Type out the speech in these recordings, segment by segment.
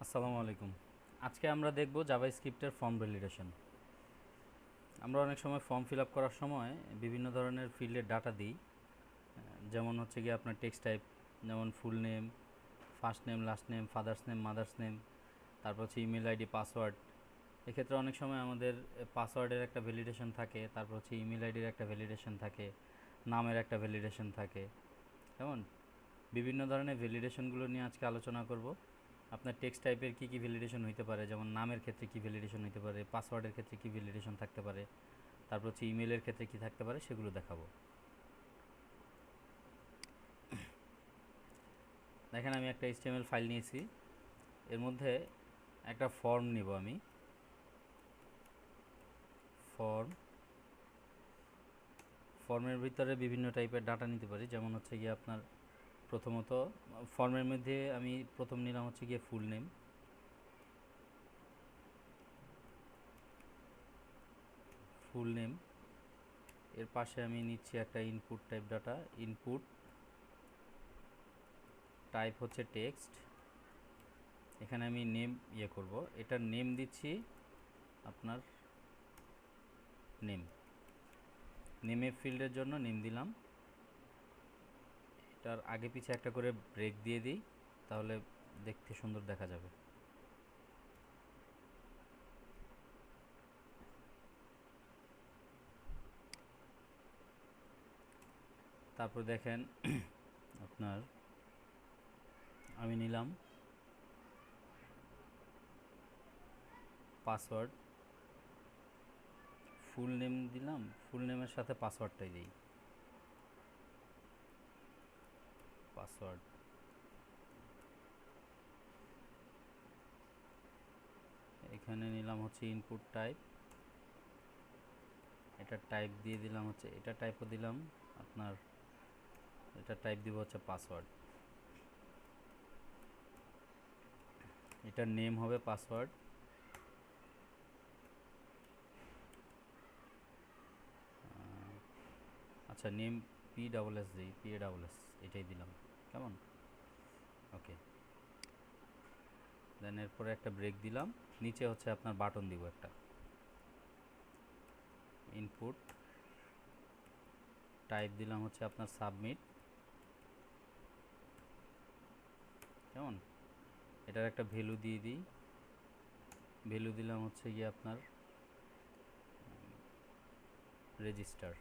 আসসালামু আলাইকুম। আজকে আমরা দেখব জাভাস্ক্রিপ্টের ফর্ম ভ্যালিডেশন। আমরা অনেক সময় ফর্ম ফিল আপ করার সময় বিভিন্ন ধরনের ফিল্ডের ডাটা দিই, যেমন হচ্ছে গিয়ে আপনার টেক্সট টাইপ, যেমন full name, first name, last name, father's name, mother's name, তারপর হচ্ছে ইমেল আইডি, পাসওয়ার্ড। এক্ষেত্রে অনেক সময় আমাদের পাসওয়ার্ডের একটা ভ্যালিডেশন থাকে, তারপর হচ্ছে ইমেল আইডির একটা ভ্যালিডেশন থাকে, নামের একটা ভ্যালিডেশন থাকে। কেমন বিভিন্ন ধরনের ভ্যালিডেশনগুলো নিয়ে আজকে আলোচনা করব। আপনার টেক্সট টাইপের কী কী ভ্যালিডেশন হইতে পারে, যেমন নামের ক্ষেত্রে কী ভ্যালিডেশন হইতে পারে, পাসওয়ার্ডের ক্ষেত্রে কী ভ্যালিডেশন থাকতে পারে, তারপর হচ্ছে ইমেলের ক্ষেত্রে কী থাকতে পারে, সেগুলো দেখাবো। দেখেন, আমি একটা HTML ফাইল নিয়েছি। এর মধ্যে একটা ফর্ম নিব আমি। ফর্মের ভিতরে বিভিন্ন টাইপের ডাটা নিতে পারি, যেমন হচ্ছে গিয়ে আপনার প্রথমত ফর্মের মধ্যে আমি প্রথম নিলাম হচ্ছে গিয়ে ফুল নেম। এর পাশে আমি নিচ্ছি একটা input type data. Input type হচ্ছে টেক্সট। এখানে আমি নেম করব, এটার নেম দিচ্ছি আপনার নেমে ফিল্ডের জন্য নেম দিলাম। এটার আগে পিছে একটা করে ব্রেক দিয়ে দিই, তাহলে দেখতে সুন্দর দেখা যাবে। তারপর দেখেন আপনার আমি নিলাম পাসওয়ার্ড, ফুল নেম দিলাম, ফুল নেমের সাথে পাসওয়ার্ডটাই দিই। পাসওয়ার্ড এখানে নিলাম হচ্ছে ইনপুট টাইপ, এটা টাইপ দিয়ে দিলাম হচ্ছে, এটা টাইপও দিলাম আপনার, এটা টাইপ দিব হচ্ছে পাসওয়ার্ড। এটার নেম হবে পাসওয়ার্ড। আচ্ছা, নেম PSS দিই, PASS এটাই দিলাম। কেমন? ওকে। দেন এরপরে একটা ব্রেক দিলাম, নিচে হচ্ছে আপনার বাটন দিব একটা। ইনপুট টাইপ দিলাম হচ্ছে আপনার সাবমিট। কেমন? এটার একটা ভ্যালু দিয়ে দিই, ভ্যালু দিলাম হচ্ছে গিয়ে আপনার রেজিস্টার,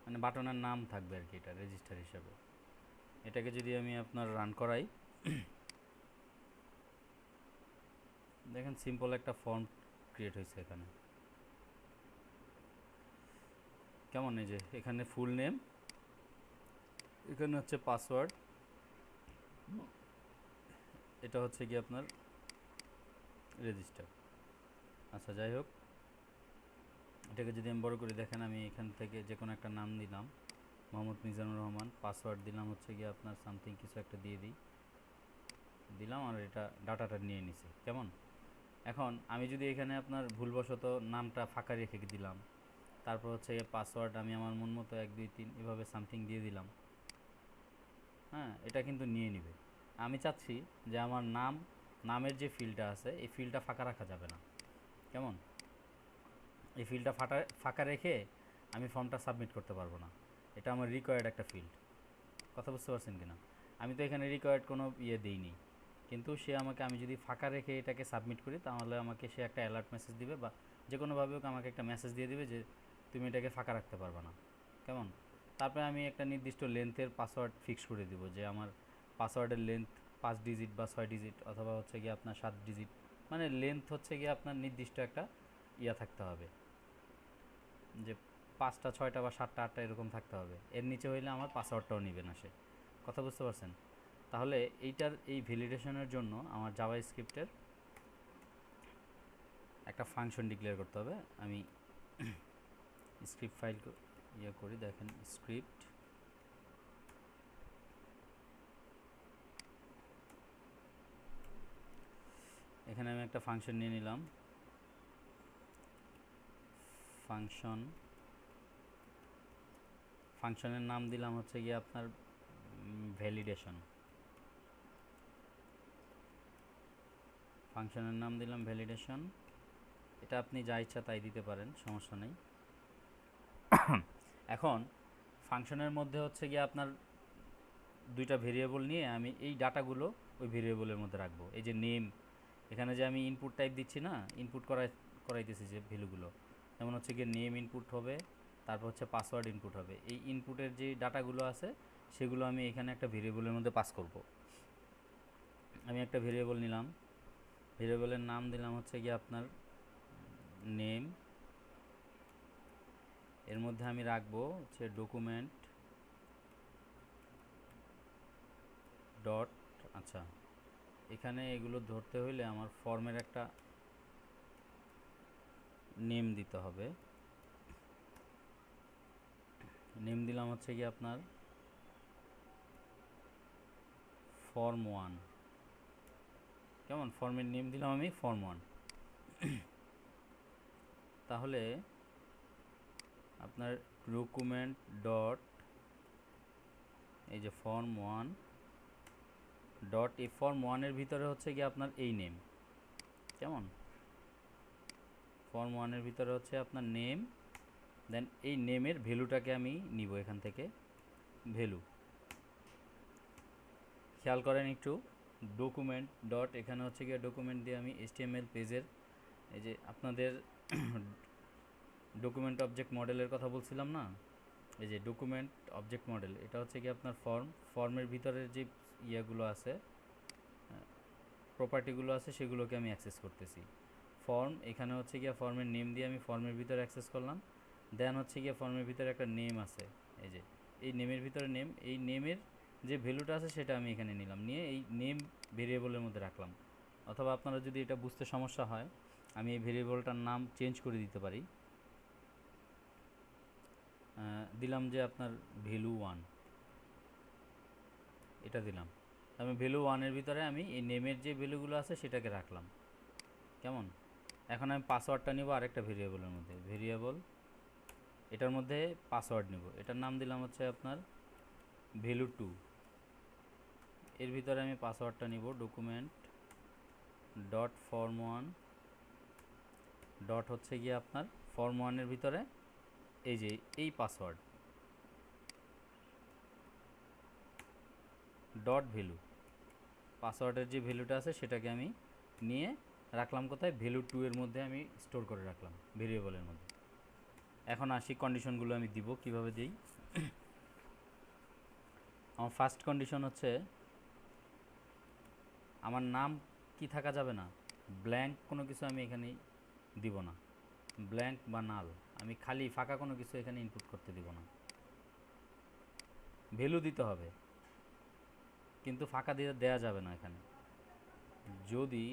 মানে বাটনের নাম থাকবে আর কি, এটা রেজিস্টার হিসাবে। এটাকে যদি আমি আপনার রান করাই, দেখেন সিম্পল একটা ফর্ম ক্রিয়েট হয়েছে এখানে। কেমন? এই যে এখানে ফুল নেম, এখানে হচ্ছে পাসওয়ার্ড, এটা হচ্ছে কি আপনার রেজিস্টার। আচ্ছা, যাই হোক, এটাকে যদি আমি বড় করে দেখেন, আমি এখান থেকে যে কোনো একটা নাম দিলাম, মোহাম্মদ মিজানুর রহমান। পাসওয়ার্ড দিলাম হচ্ছে গিয়ে আপনার সামথিং কিছু একটা দিয়ে দিলাম, আর এটা ডাটাটা নিয়ে নিছি। কেমন? এখন আমি যদি এখানে আপনার ভুলবশত নামটা ফাঁকা রেখে দিলাম, তারপর হচ্ছে পাসওয়ার্ড আমি আমার মন মতো 1 2 3 এভাবে সামথিং দিয়ে দিলাম, হ্যাঁ, এটা কিন্তু নিয়ে নিবে। আমি চাচ্ছি যে আমার নামের যে ফিল্ডটা আছে, এই ফিল্ডটা ফাঁকা রাখা যাবে না। কেমন? এই ফিল্ডটা ফাঁকা রেখে আমি ফর্মটা সাবমিট করতে পারবো না। এটা আমার রিকোয়ার্ড একটা ফিল্ড। কথা বুঝতে পারছেন কিনা? আমি তো এখানে রিকোয়ার্ড কোনো দিইনি, কিন্তু সে আমাকে, আমি যদি ফাঁকা রেখে এটাকে সাবমিট করি, তাহলে আমাকে সে একটা অ্যালার্ট মেসেজ দিবে, বা যে কোনোভাবে হোক আমাকে একটা মেসেজ দিয়ে দিবে যে তুমি এটাকে ফাঁকা রাখতে পারবে না। কেমন? তারপরে আমি একটা নির্দিষ্ট লেন্থের পাসওয়ার্ড ফিক্স করে দিব, যে আমার পাসওয়ার্ডের লেন্থ 5 ডিজিট বা 6 ডিজিট, অথবা হচ্ছে গিয়ে আপনার 7 ডিজিট। মানে লেন্থ হচ্ছে গিয়ে আপনার নির্দিষ্ট একটা থাকতে হবে, যে 5টা 6টা বা 7টা 8টা এরকম থাকতে হবে। এর নিচে হইলে আমার পাসওয়ার্ডটাও নিবে না সে। কথা বুঝতে পারছেন? তাহলে এই ভ্যালিডেশনের জন্য আমার জাভা স্ক্রিপ্টের একটা ফাংশন ডিক্লেয়ার করতে হবে। আমি স্ক্রিপ্ট ফাইল করি, দেখেন স্ক্রিপ্ট, এখানে আমি একটা ফাংশন নিয়ে নিলাম। ফাংশনের নাম দিলাম হচ্ছে গিয়ে আপনার ভ্যালিডেশন, ফাংশনের নাম দিলাম ভ্যালিডেশন। এটা আপনি যা ইচ্ছা তাই দিতে পারেন, সমস্যা নেই। এখন ফাংশনের মধ্যে হচ্ছে গিয়ে আপনার দুইটা ভেরিয়েবল নিয়ে আমি এই ডাটাগুলো ওই ভেরিয়েবলের মধ্যে রাখবো। এই যে নেম, এখানে যে আমি ইনপুট টাইপ দিচ্ছি না, ইনপুট করাইতেছি যে ভ্যালুগুলো, যেমন হচ্ছে গিয়ে নেম ইনপুট হবে, তারপর হচ্ছে পাসওয়ার্ড ইনপুট হবে। এই ইনপুটের যে ডাটাগুলো আছে সেগুলো আমি এখানে একটা ভেরিয়েবলের মধ্যে পাস করব। আমি একটা ভেরিয়েবল নিলাম, ভেরিয়েবলের নাম দিলাম হচ্ছে গিয়ে আপনার নেম। এর মধ্যে আমি রাখবো হচ্ছে ডকুমেন্ট ডট, আচ্ছা এখানে এগুলো ধরতে হইলে আমার ফর্মের একটা নেম দিতে হবে। নেম দিলাম হচ্ছে কি আপনার ফর্ম 1, কেমন, ফর্মের নেম দিলাম আমি ফর্ম 1। তাহলে আপনার ডকুমেন্ট ডট এই যে ফর্ম 1 ডট, এই ফর্ম 1-এর ভিতরে হচ্ছে কি আপনার এই নেম, কেমন, ফর্ম 1-এর ভিতরে হচ্ছে আপনার নেম, দেন এই নেমের ভ্যালুটাকে আমি নিব এখান থেকে, ভ্যালু। খেয়াল করেন একটু, ডকুমেন্ট ডট এখানে হচ্ছে গিয়ে ডকুমেন্ট দিয়ে আমি HTML পেজের এই যে আপনাদের ডকুমেন্ট অবজেক্ট মডেলের কথা বলছিলাম না, এই যে ডকুমেন্ট অবজেক্ট মডেল, এটা হচ্ছে কি আপনার ফর্মের ভিতরের যে ইয়েগুলো আছে, প্রপার্টিগুলো আছে, সেগুলোকে আমি অ্যাক্সেস করতেছি। ফর্ম এখানে হচ্ছে গিয়ে ফর্মের নেম দিয়ে আমি ফর্মের ভিতরে অ্যাক্সেস করলাম, দেন হচ্ছে গিয়ে ফর্মের ভিতরে একটা নেম আছে, এই যে এই নেমের ভিতরে নেম, এই নেমের যে ভ্যালুটা আছে সেটা আমি এখানে নিলাম, নিয়ে এই নেম ভেরিয়েবলের মধ্যে রাখলাম। অথবা আপনারা যদি এটা বুঝতে সমস্যা হয়, আমি এই ভেরিয়েবলটার নাম চেঞ্জ করে দিতে পারি, দিলাম যে আপনার ভ্যালু 1, এটা দিলাম। আমি ভ্যালু 1-এর ভিতরে আমি এই নেমের যে ভ্যালুগুলো আছে সেটাকে রাখলাম, কেমন। এখন আমি পাসওয়ার্ডটা নিব আরেকটা ভেরিয়েবলের মধ্যে, ভেরিয়েবল এটার মধ্যে পাসওয়ার্ড নিব, এটার নাম দিলাম হচ্ছে আপনার ভ্যালু 2। এর ভিতরে আমি পাসওয়ার্ডটা নিব ডকুমেন্ট ডট ফর্ম 1 ডট হচ্ছে গিয়ে আপনার ফর্ম 1-এর ভিতরে এই যে এই পাসওয়ার্ড ডট ভ্যালু, পাসওয়ার্ডের যে ভ্যালুটা আছে সেটাকে আমি নিয়ে রাখলাম কোথায়, ভ্যালু 2-এর মধ্যে আমি স্টোর করে রাখলাম ভেরিয়েবলের মধ্যে। এখন আসি কন্ডিশনগুলো আমি দিব কিভাবে দিই। আমার ফার্স্ট কন্ডিশন হচ্ছে আমার নাম কি থাকা যাবে না, ব্ল্যাঙ্ক কোনো কিছু আমি এখানে দিব না, ব্ল্যাঙ্ক বা নাল, আমি খালি ফাঁকা কোনো কিছু এখানে ইনপুট করতে দিব না। ভ্যালু দিতে হবে কিন্তু ফাঁকা দিয়ে দেওয়া যাবে না এখানে। যদি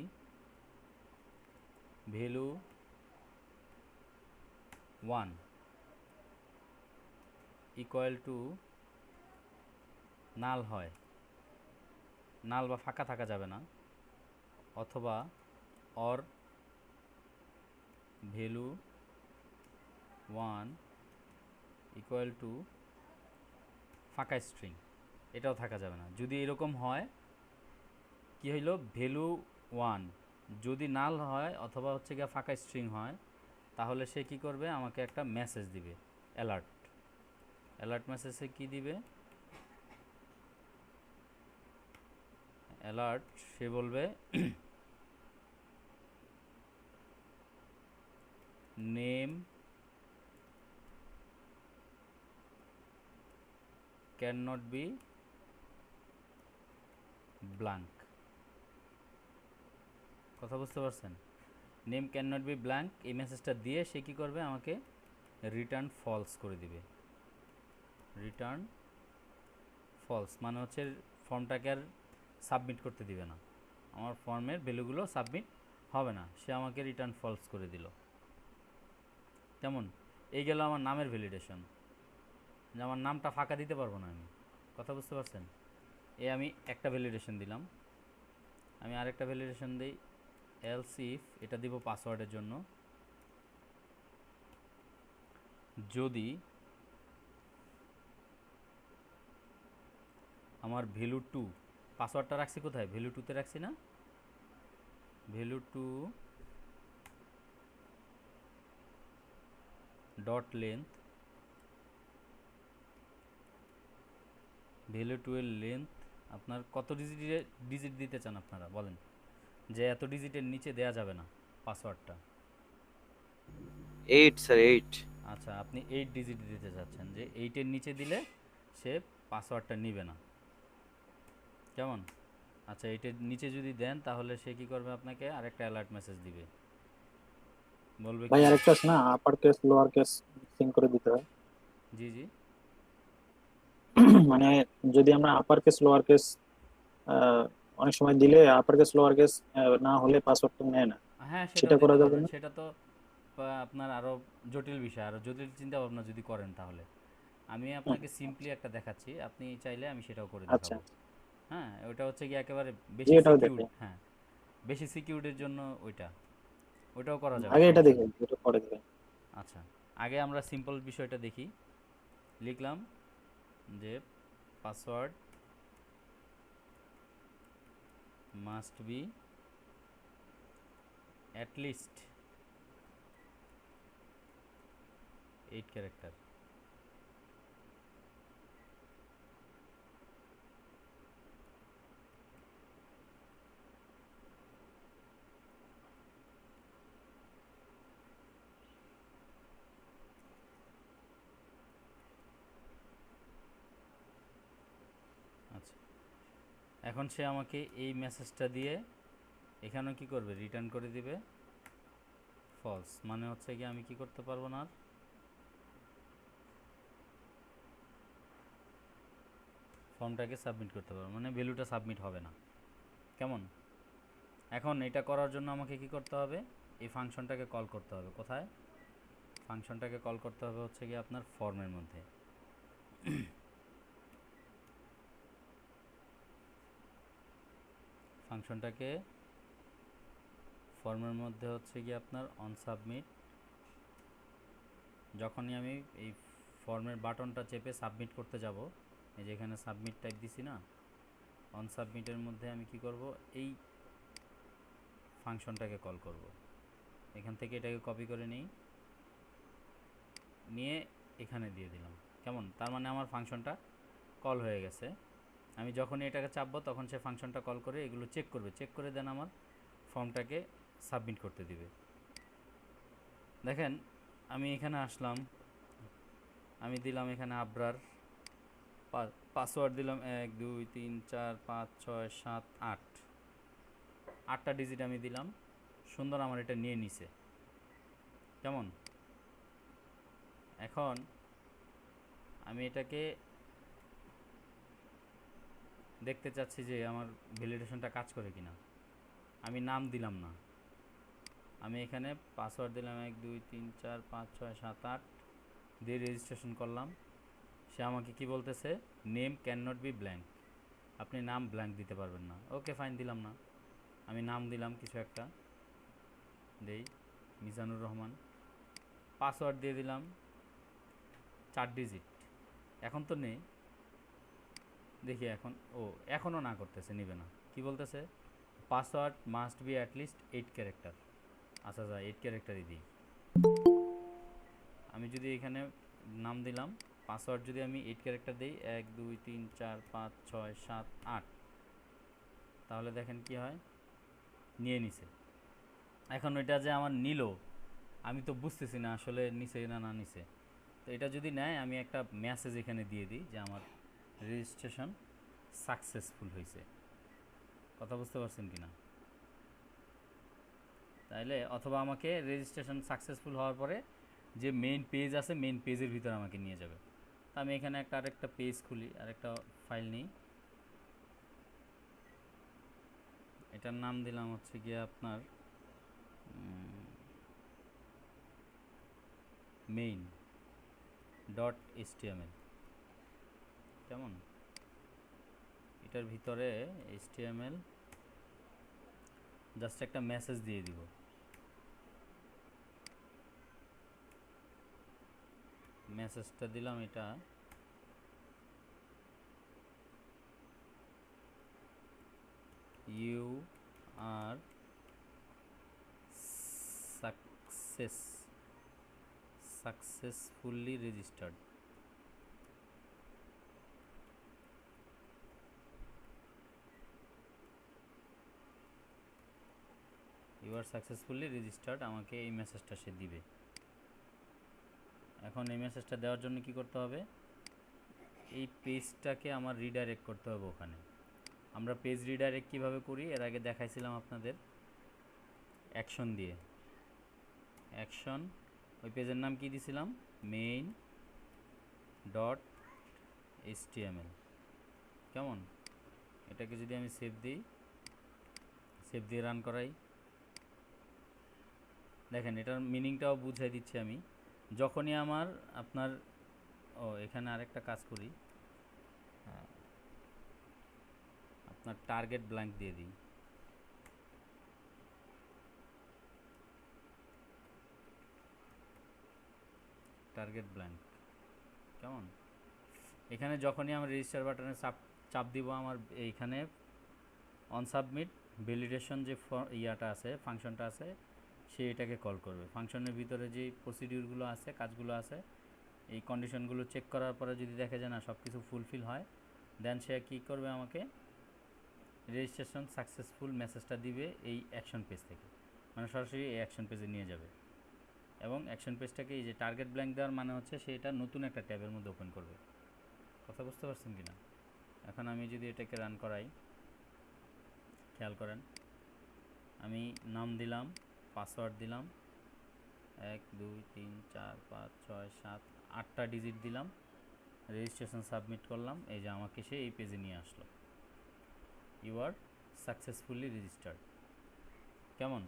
ভ্যালু 1 ইকুয়াল টু নাল হয়, নাল বা ফাঁকা থাকা যাবে না, অথবা অর ভ্যালু 1 ইকুয়াল টু ফাঁকা স্ট্রিং, এটাও থাকা যাবে না। যদি এরকম হয়, কি হইল, ভ্যালু 1 যদি নাল হয় অথবা হচ্ছে গিয়ে ফাঁকা স্ট্রিং হয়, তাহলে সে কি করবে, আমাকে একটা মেসেজ দিবে, অ্যালার্ট। অ্যালার্ট মেসেজে কি দিবে, অ্যালার্ট সে বলবে name can not be blank. কথা বুঝতে পারছেন, name can not be blank, এই মেসেজটা দিয়ে সে কী করবে, আমাকে রিটার্ন ফলস করে দিবে। রিটার্ন ফলস মানে হচ্ছে ফর্মটাকে আর সাবমিট করতে দিবে না, আমার ফর্মের ভ্যালুগুলো সাবমিট হবে না, সে আমাকে রিটার্ন ফলস করে দিল। কেমন, এই গেল আমার নামের ভ্যালিডেশন, যে আমার নামটা ফাঁকা দিতে পারবো না আমি। কথা বুঝতে পারছেন, আমি একটা ভ্যালিডেশন দিলাম। আমি আরেকটা ভ্যালিডেশন দিই, এলস ইফ, এটা দিব পাসওয়ার্ডের জন্য, যদি আমার ভ্যালু টু, পাসওয়ার্ডটা রাখছি কোথায়, ভ্যালু টুতে রাখছি না, value two dot length, value two এর লেন্থ আপনার কত ডিজিট দিতে চান আপনারা বলেন, যে এত ডিজিটের নিচে দেয়া যাবে না পাসওয়ার্ডটা। 8 স্যার, 8। আচ্ছা, আপনি 8 ডিজিট দিতে চাচ্ছেন, যে 8-এর নিচে দিলে সে পাসওয়ার্ডটা নিবে না, কেমন? আচ্ছা, 8-এর নিচে যদি দেন তাহলে সে কি করবে, আপনাকে আরেকটা অ্যালার্ট মেসেজ দিবে, বলবে ভাই কি, আরেকটা আছে না, upper case lower case mixing করে দিতে হয়। জি জি, মানে যদি আমরা আপার কেস লোয়ার কেস অনেক সময় দিলে আপার কেস লোয়ার কেস না হলে পাসওয়ার্ডটা নেয় না, হ্যাঁ সেটাও সেটা দিতে করা যাবে পারবেন, না? সেটা তো আপনার আরও জটিল বিষয়, আরও জটিল চিন্তা ভাবনা যদি করেন তাহলে আমি হুম, আপনাকে সিম্পলি একটা দেখাচ্ছি, আপনি চাইলে আমি সেটাও করে আচ্ছা, দেখাবো। হ্যাঁ, ওটা হচ্ছে কি একেবারে জি বেশি এটাও সিকিউরড, দেখে। হ্যাঁ বেশি সিকিউরিটির জন্য ওইটা, ওটাও করা যাবে, আগে এটা সমস্যা দেখে, নেই। এটা পরে দেখে। আচ্ছা, আগে আমরা সিম্পল বিষয়টা দেখি, লিখলাম যে password must be at least 8 character. আচ্ছা, এখন সে আমাকে এই মেসেজটা দিয়ে এখানেও কি করবে, রিটার্ন করে দিবে ফলস, মানে হচ্ছে কি আমি কি করতে পারবো না, আর ফর্মটাকে সাবমিট করতে পারবো, মানে ভ্যালুটা সাবমিট হবে না, কেমন? এখন এটা করার জন্য আমাকে কি করতে হবে, এই ফাংশনটাকে কল করতে হবে, কোথায়, ফাংশনটাকে কল করতে হবে হচ্ছে কি আপনার ফর্মের মধ্যে, ফাংশনটাকে ফর্মের মধ্যে হচ্ছে কি আপনার অন সাবমিট, যখনই আমি এই ফর্মের বাটনটা চেপে সাবমিট করতে যাব, এই যে এখানে সাবমিট টাইপ দিছি না, অন সাবমিটের মধ্যে আমি কি করব, এই ফাংশনটাকে কল করব, এখান থেকে এটাকে কপি করে নিই, নিয়ে এখানে দিয়ে দিলাম, কেমন? তার মানে আমার ফাংশনটা কল হয়ে গেছে, আমি যখনই এটাকে চাপবো তখন সে ফাংশনটা কল করে এগুলো চেক করবে, চেক করে দেন আমার ফর্মটাকে সাবমিট করতে দিবে। দেখেন, আমি এখানে আসলাম, আমি দিলাম এখানে আবরার, পাসওয়ার্ড দিলাম 1 2 3 4 5 6 7 8, 8টা ডিজিট আমি দিলাম, সুন্দর আমার এটা নিয়ে নিছে, কেমন? এখন আমি এটাকে দেখতে চাচ্ছি যে আমার ভ্যালিডেশনটা কাজ করে কিনা, আমি নাম দিলাম না, আমি এখানে পাসওয়ার্ড দিলাম 1 2 3 4 5 6 7 8 দিয়ে রেজিস্ট্রেশন করলাম, সে আমাকে কি বলতেছে, name can not be blank, আপনি নাম ব্ল্যাঙ্ক দিতে পারবেন না, ওকে ফাইন, দিলাম না, আমি নাম দিলাম কিছু একটা, দেই মিজানুর রহমান, পাসওয়ার্ড দিয়ে দিলাম 4 ডিজিট, এখন তো নেই, দেখি এখন, ও এখনও না করতেছে, নিবে না, কি বলতেছে, password must be at least 8 character, আচ্ছা যা 8 ক্যারেক্টারই দিই, আমি যদি এখানে নাম দিলাম, পাসওয়ার্ড যদি আমি 8 ক্যারেক্টার দিই 1 2 3 4 5 6 7 8, তাহলে দেখেন কি হয়, নিয়ে নিছে। এখন ওইটা যে আমার নিল আমি তো বুঝতেছি না আসলে নিছে না না নিছে, তো এটা যদি নেয় আমি একটা মেসেজ এখানে দিয়ে দিই যে আমার রেজিস্ট্রেশন সাকসেসফুল হয়েছে, কথা বুঝতে পারছেন কি না? তাইলে অথবা আমাকে রেজিস্ট্রেশন সাকসেসফুল হওয়ার পরে যে মেইন পেজ আছে, মেইন পেজের ভিতরে আমাকে নিয়ে যাবে, তো আমি এখানে আরেকটা পেজ খুলি, আরেকটা ফাইল নিই, এটার নাম দিলাম হচ্ছে গিয়ে আপনার মেইন ডট এইচটিএমএল, কেমন? এটার ভিতরে এইচটিএমএল জাস্ট একটা মেসেজ দিয়ে দিব, মেসেজটা দিলাম এটা, you are successfully registered. You are successfully registered, আমাকে এই মেসেজটা সে দিবে। এখন এই মেসেজটা দেওয়ার জন্য কি করতে হবে, এই পেজটাকে আমার রিডাইরেক্ট করতে হবে ওখানে। আমরা পেজ রিডাইরেক্ট কীভাবে করি এর আগে দেখাইছিলাম আপনাদের, অ্যাকশন দিয়ে। অ্যাকশন, ওই পেজের নাম কি দিছিলাম, মেইন ডট এইচটিএমএল। কেমন, এটাকে যদি আমি সেভ দিই, সেভ দিয়ে রান করাই, দেখেন এটার মিনিংটাও বুঝাই দিচ্ছি আমি। যখনই আমার আপনার এখানে আরেকটা কাজ করি, আপনার টার্গেট ব্ল্যাঙ্ক দিয়ে দিই। টার্গেট ব্ল্যাঙ্ক, কেমন। এখানে যখনই আমি রেজিস্টার বাটনে চাপ দিব, আমার এইখানে অন সাবমিট ভ্যালিডেশন যে ইয়াটা আছে, ফাংশনটা আছে, সে এটাকে কল করবে। ফাংশনের ভিতরে যে প্রসিডিউরগুলো আছে, কাজগুলো আছে, এই কন্ডিশনগুলো চেক করার পরে যদি দেখে যে না সব কিছু ফুলফিল হয়, দেন সে কী করবে, আমাকে রেজিস্ট্রেশন সাকসেসফুল মেসেজটা দিবে এই অ্যাকশন পেজ থেকে, মানে সরাসরি এই অ্যাকশন পেজে নিয়ে যাবে। এবং অ্যাকশন পেজটাকে এই যে টার্গেট ব্ল্যাঙ্ক দেওয়ার মানে হচ্ছে সে এটা নতুন একটা ট্যাবের মধ্যে ওপেন করবে। কথা বুঝতে পারছেন কি না? এখন আমি যদি এটাকে রান করাই, খেয়াল করেন, আমি নাম দিলাম, পাসওয়ার্ড দিলাম, 1 2 3 4 5 6 7 8টা ডিজিট দিলাম, রেজিস্ট্রেশন সাবমিট করলাম, এই যে আমাকে সে এই পেজে নিয়ে আসলো, ইউ আর সাকসেসফুলি রেজিস্টার্ড। কেমন,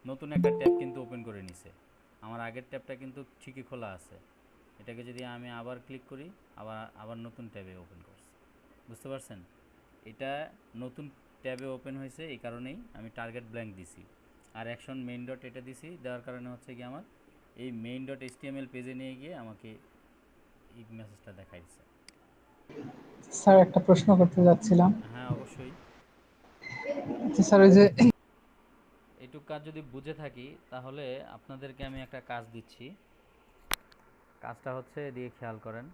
নতুন একটা ট্যাব কিন্তু ওপেন করে নিছে। আমার আগের ট্যাবটা কিন্তু ঠিকই খোলা আছে, এটাকে যদি আমি আবার ক্লিক করি, আবার নতুন ট্যাবে ওপেন করছে। বুঝতে পারছেন, এটা নতুন ট্যাবে ওপেন হয়েছে, এই কারণেই আমি টার্গেট ব্ল্যাঙ্ক দিছি। আর অ্যাকশন মেইন ডট এটা দিছি, দেওয়ার কারণে হচ্ছে কি আমার এই মেইন ডট এইচটিএমএল পেজে নিয়ে গিয়ে আমাকে এই মেসেজটা দেখাই দিচ্ছে। স্যার একটা প্রশ্ন করতে যাচ্ছিলাম। হ্যাঁ অবশ্যই। স্যার ওই যে এইটুক কাজ যদি বুঝে থাকি তাহলে আপনাদেরকে আমি একটা কাজ দিচ্ছি। কাজটা হচ্ছে, দিয়ে খেয়াল করেন,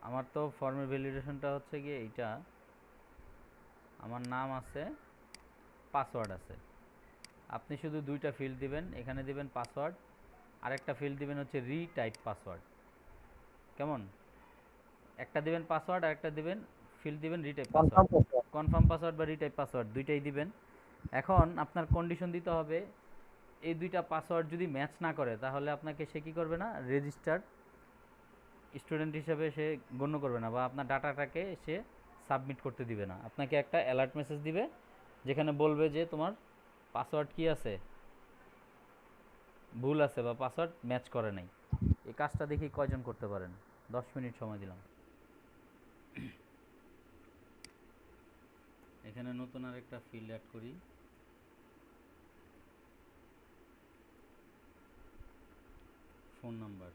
আমার তো ফর্মের ভ্যালিডেশনটা হচ্ছে গিয়ে এইটা, আমার নাম আছে, পাসওয়ার্ড আছে। আপনি শুধু দুইটা ফিল্ড দিবেন, এখানে দিবেন পাসওয়ার্ড, আরেকটা ফিল্ড দিবেন হচ্ছে রিটাইপ পাসওয়ার্ড। কেমন, একটা দিবেন পাসওয়ার্ড, আরেকটা দিবেন ফিল্ড দিবেন রিটাইপ পাসওয়ার্ড, কনফার্ম পাসওয়ার্ড বা রিটাইপ পাসওয়ার্ড দুইটাই দিবেন। এখন আপনার কন্ডিশন দিতে হবে, এই দুইটা পাসওয়ার্ড যদি ম্যাচ না করে তাহলে আপনাকে সে কী করবে না, রেজিস্টার্ড স্টুডেন্ট হিসেবে সে গণ্য করবে না, বা আপনার ডাটাটাকে সে সাবমিট করতে দিবে না। আপনাকে একটা অ্যালার্ট মেসেজ দিবে যেখানে বলবে যে তোমার পাসওয়ার্ড কি আছে, ভুল আছে বা পাসওয়ার্ড ম্যাচ করে নাই। এই কাজটা দেখি কয়জন করতে পারেন। 10 মিনিট সময় দিলাম। এখানে নতুন আরেকটা ফিল্ড অ্যাড করি, ফোন নাম্বার।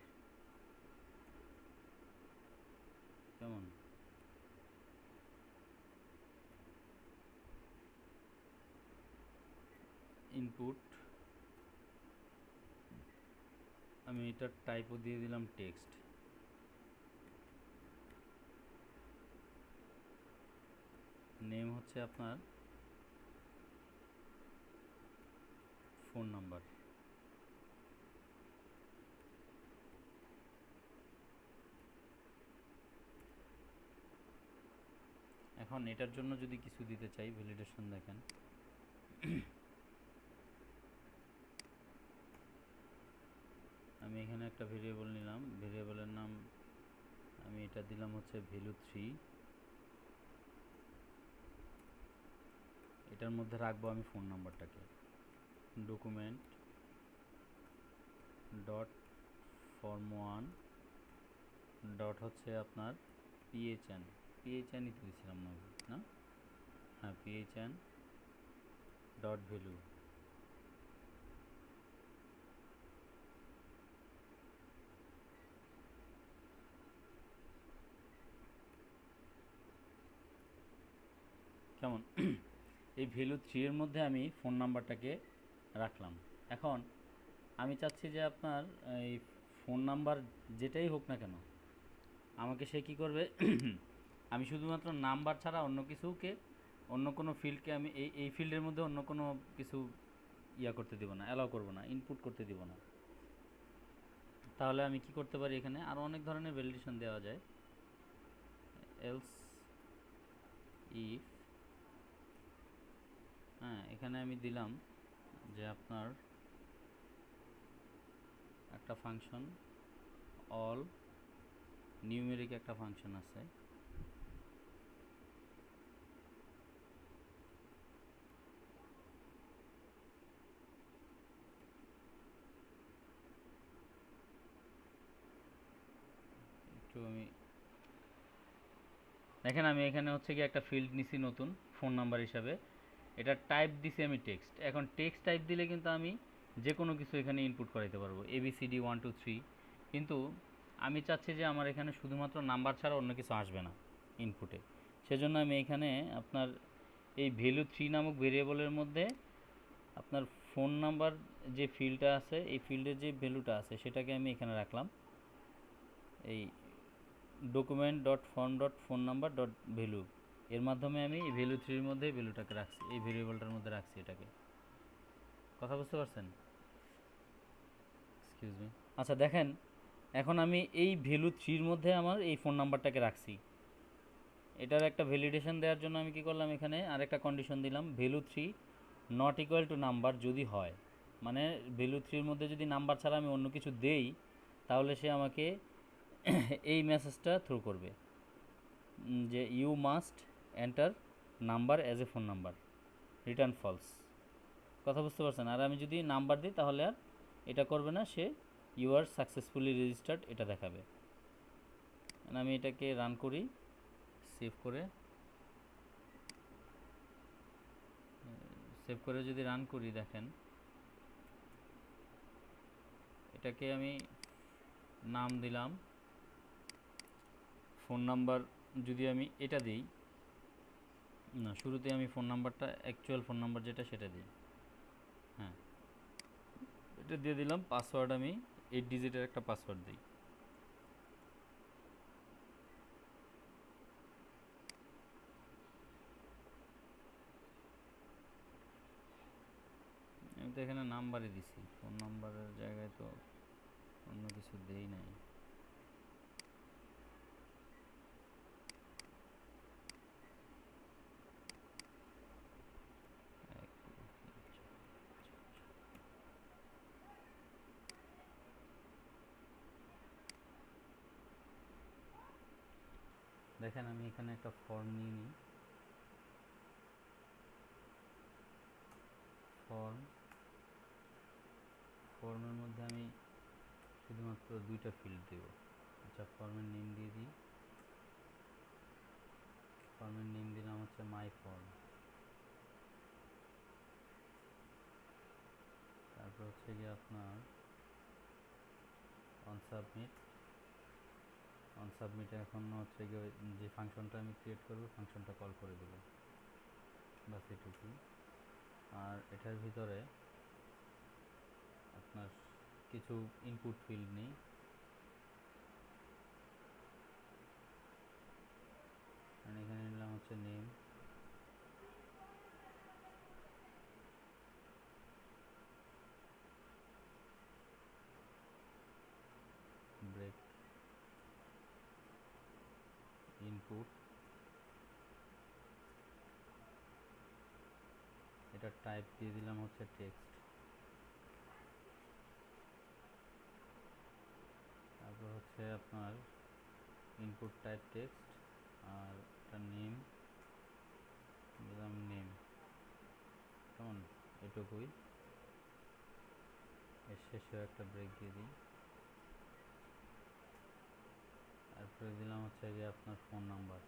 কেমন, ইনপুট, আমি এটার টাইপও দিয়ে দিলাম টেক্সট। নেম হচ্ছে আপনার ফোন নাম্বার। এখন এটার জন্য যদি কিছু দিতে চাই, ভ্যালিডেশন দেখেন, আমি এখানে একটা ভেরিয়েবল নিলাম, ভেরিয়েবলের নাম আমি এটা দিলাম হচ্ছে ভ্যালু 3। এটার মধ্যে রাখবো আমি ফোন নাম্বারটাকে। ডকুমেন্ট ডট ফর্ম 1 ডট হচ্ছে আপনার পিএইচএন, পিএইচএনই তো দিয়েছিলাম না, হ্যাঁ পিএইচএন ডট ভ্যালু। কেমন? এই ভ্যালু 3 এর মধ্যে আমি ফোন নাম্বারটাকে রাখলাম। এখন আমি চাচ্ছি যে আপনার এই ফোন নাম্বার যেটাই হোক না কেন, আমাকে সে কী করবে, আমি শুধুমাত্র নাম্বার ছাড়া অন্য কোনো ফিল্ডকে আমি এই ফিল্ডের মধ্যে অন্য কোনো কিছু করতে দিব না, অ্যালাউ করব না, ইনপুট করতে দিব না। তাহলে আমি কি করতে পারি, এখানে আরও অনেক ধরনের ভ্যালিডেশন দেওয়া যায়। এলস ইফ, হ্যাঁ, এখানে আমি দিলাম যে আপনার একটা ফাংশন অল নিউমেরিক একটা ফাংশন আছে, একটু আমি দেখেন আমি এখানে হচ্ছে কি একটা ফিল্ড নিছি নতুন ফোন নাম্বার হিসাবে, এটা টাইপ দিছি আমি টেক্সট। এখন টেক্সট টাইপ দিলে কিন্তু আমি যে কোনো কিছু এখানে ইনপুট করাইতে পারবো, ABCD 1 2 3, কিন্তু আমি চাচ্ছি যে আমার এখানে শুধুমাত্র নাম্বার ছাড়া অন্য কিছু আসবে না ইনপুটে। সেজন্য আমি এখানে আপনার এই ভ্যালু 3 নামক ভেরিয়েবলের মধ্যে আপনার ফোন নাম্বার যে ফিল্ডটা আছে, এই ফিল্ডের যে ভ্যালুটা আছে সেটাকে আমি এখানে রাখলাম, এই document dot form dot phone number dot value, এর মাধ্যমে আমি এই ভ্যালু 3 এর মধ্যে ভ্যালুটাকে রাখছি, এই ভেরিয়েবলটার মধ্যে রাখছি এটাকে। কথা বুঝতে পারছেন? Excuse me. আচ্ছা দেখেন, এখন আমি এই ভ্যালু 3 এর মধ্যে আমার এই ফোন নাম্বারটাকে রাখছি। এটার একটা ভ্যালিডেশন দেওয়ার জন্য আমি কি করলাম, এখানে আরেকটা কন্ডিশন দিলাম, value 3 not equal to number যদি হয়, মানে ভ্যালু 3 এর মধ্যে যদি নাম্বার ছাড়া আমি অন্য কিছু দেই, তাহলে সে আমাকে এই মেসেজটা থ্রো করবে যে you must enter number as a phone number, return false. কথা বুঝতে পারছেন? আর আমি যদি নাম্বার দিই তাহলে আর এটা করবে না, সে ইউ আর সাকসেসফুলি রেজিস্টার্ড এটা দেখাবে। আমি এটাকে রান করি, সেভ করে যদি রান করি, দেখেন এটাকে আমি নাম দিলাম ফোন নাম্বার, যদি আমি এটা দিই না, শুরুতে আমি ফোন নাম্বারটা অ্যাকচুয়াল ফোন নাম্বার যেটা সেটা দিই, হ্যাঁ এটা দিয়ে দিলাম। পাসওয়ার্ড আমি 8 ডিজিটের একটা পাসওয়ার্ড দিই। আমি তো এখানে নাম্বারই দিছি, ফোন নাম্বারের জায়গায় তো অন্য কিছু দেই নাই। দেখেন আমি এখানে একটা ফর্ম নিয়ে নিই, ফর্মের মধ্যে আমি শুধুমাত্র 2টা ফিল্ড দেব। আচ্ছা, ফর্মের নেম দিয়ে দিই, ফর্মের নেম দিলাম হচ্ছে মাই ফর্ম। তারপর হচ্ছে গিয়ে আপনার অন সাবমিটে এখন হচ্ছে গিয়ে যে ফাংশনটা আমি ক্রিয়েট করবো ফাংশনটা কল করে দেবো, বাস এটুকুই। আর এটার ভিতরে আপনার কিছু ইনপুট ফিল্ড নেই, এখানে নিলাম হচ্ছে নেম, ব্রেক, ইনপুট, এটা টাইপ দিয়ে দিলাম হচ্ছে টেক্সট, তারপর হচ্ছে আপনার ইনপুট টাইপ টেক্সট, আর এটা নেম দিলাম নেম, কেমন এটুকুই। এর শেষে একটা ব্রেক দিয়ে দিই, তারপরে দিলাম হচ্ছে যে আপনার phone number,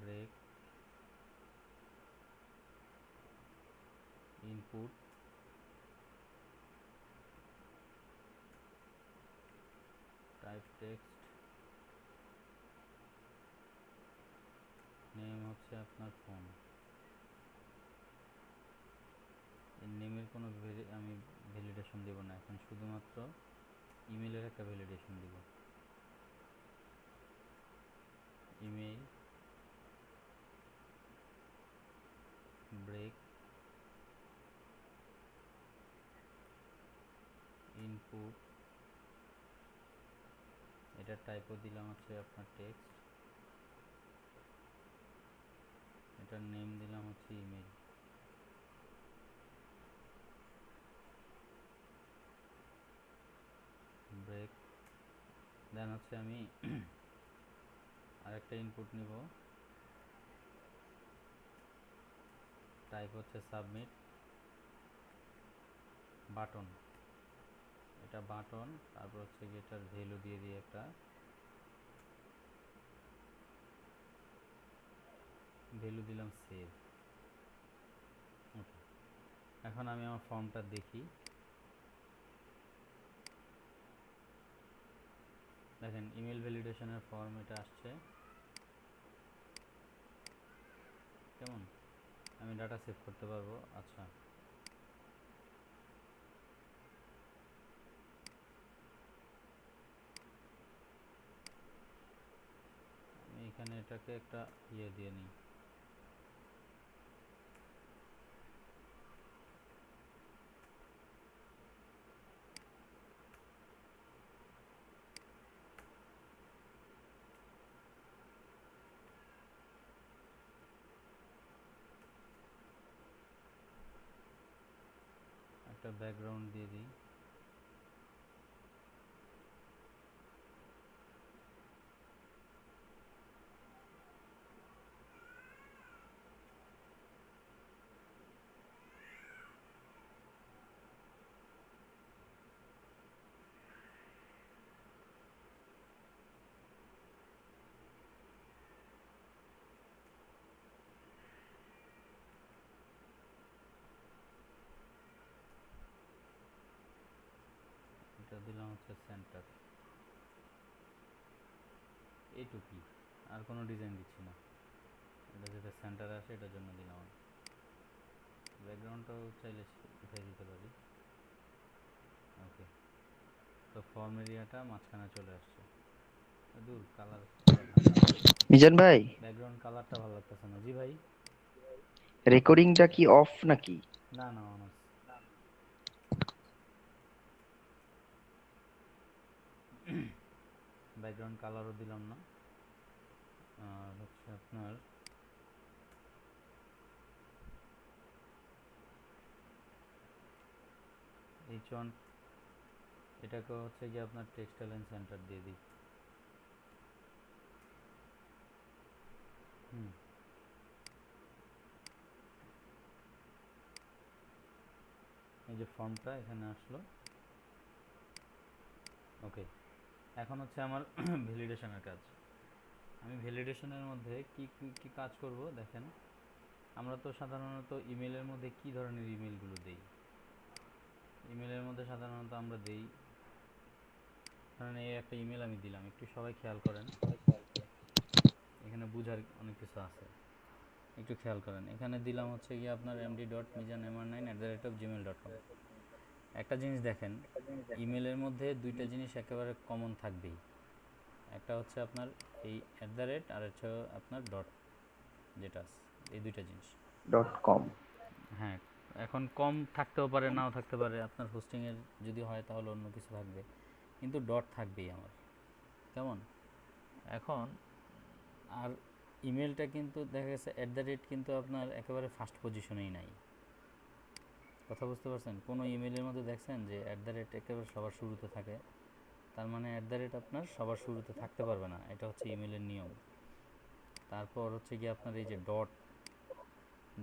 break, input, text, name হচ্ছে আপনার ফোন। এই নেমের কোনো আমি ভ্যালিডেশন দেব না এখন, শুধুমাত্র ইমেলের একটা ভ্যালিডেশন দিব। ইমেল ব্রেক ইনপুট, এটা টাইপও দিলাম হচ্ছে আপনার টেক্সট, এটার নেম দিলাম হচ্ছে ইমেল। ব্রেক, দেন হচ্ছে আমি আরেকটা ইনপুট নিব, টাইপ হচ্ছে সাবমিট, বাটন, এটা বাটন, তারপর হচ্ছে কি এটার ভ্যালু দিয়ে দিয়ে একটা ভ্যালু দিলাম সেভ। ওকে, এখন আমি আমার ফর্মটা দেখি। দেখেন ইমেল ভ্যালিডেশনের ফর্ম এটা আসছে, কেমন? আমি ডাটা সেভ করতে পারবো। আচ্ছা, আমি এখানে এটাকে একটা দিয়ে নিই, একটা ব্যাকগ্রাউন্ড দিয়ে দিই। এটা দিলাম হচ্ছে সেন্টার, এইটুকুই, আর কোনো ডিজাইন দিচ্ছি না। এটা যেটা সেন্টারে আসে এটার জন্য দিলাম। ব্যাকগ্রাউন্ডটাও চাইলে উঠিয়ে দিতে পারি। ওকে, তো ফর্ম এরিয়াটা মাঝখানে চলে আসছে। দূর, কালারটা ভালো লাগছে, মিজান ভাই, ব্যাকগ্রাউন্ড কালারটা ভালো লাগতেছে না। জি ভাই। রেকর্ডিংটা কি অফ নাকি? না না, অন আছে। ব্যাকগ্রাউন্ড কালারও দিলাম না। আর হচ্ছে আপনার H1, এটাকে হচ্ছে গিয়ে আপনার টেক্সটাইল এন্ড সেন্টার দিয়ে দিই। এই যে ফর্মটা এখানে আসলো। ওকে, এখন হচ্ছে আমার ভ্যালিডেশনের কাজ। আমি ভ্যালিডেশনের মধ্যে কি কাজ করব দেখেন। আমরা তো সাধারণত ইমেলের মধ্যে কি ধরনের ইমেলগুলো দেই? ইমেলের মধ্যে সাধারণত আমরা দেই, ধরেন এই একটা ইমেল আমি দিলাম, একটু সবাই খেয়াল করেন, এখানে বুঝার অনেক কিছু আছে, একটু খেয়াল করেন। এখানে দিলাম হচ্ছে গিয়ে আপনার md.mijanmr9@gmail.com। একটা জিনিস দেখেন, ইমেলের মধ্যে দুইটা জিনিস একেবারে কমন থাকবেই, একটা হচ্ছে আপনার এই @ আর হচ্ছে আপনার ডট, যেটা আছে, এই দুইটা জিনিস। .com। হ্যাঁ, এখন কম থাকতেও পারে, নাও থাকতে পারে, আপনার হোস্টিংয়ের যদি হয় তাহলে অন্য কিছু থাকবে, কিন্তু ডট থাকবেই আমার, কেমন? এখন আর ইমেলটা কিন্তু দেখা গেছে কিন্তু আপনার একেবারে ফার্স্ট পজিশনেই নাই। কথা বুঝতে পারছেন? কোনো ইমেলের মধ্যে দেখছেন যে একেবারে সবার শুরুতে থাকে? তার মানে আপনার সবার শুরুতে থাকতে পারবে না, এটা হচ্ছে ইমেলের নিয়ম। তারপর হচ্ছে কি আপনার এই যে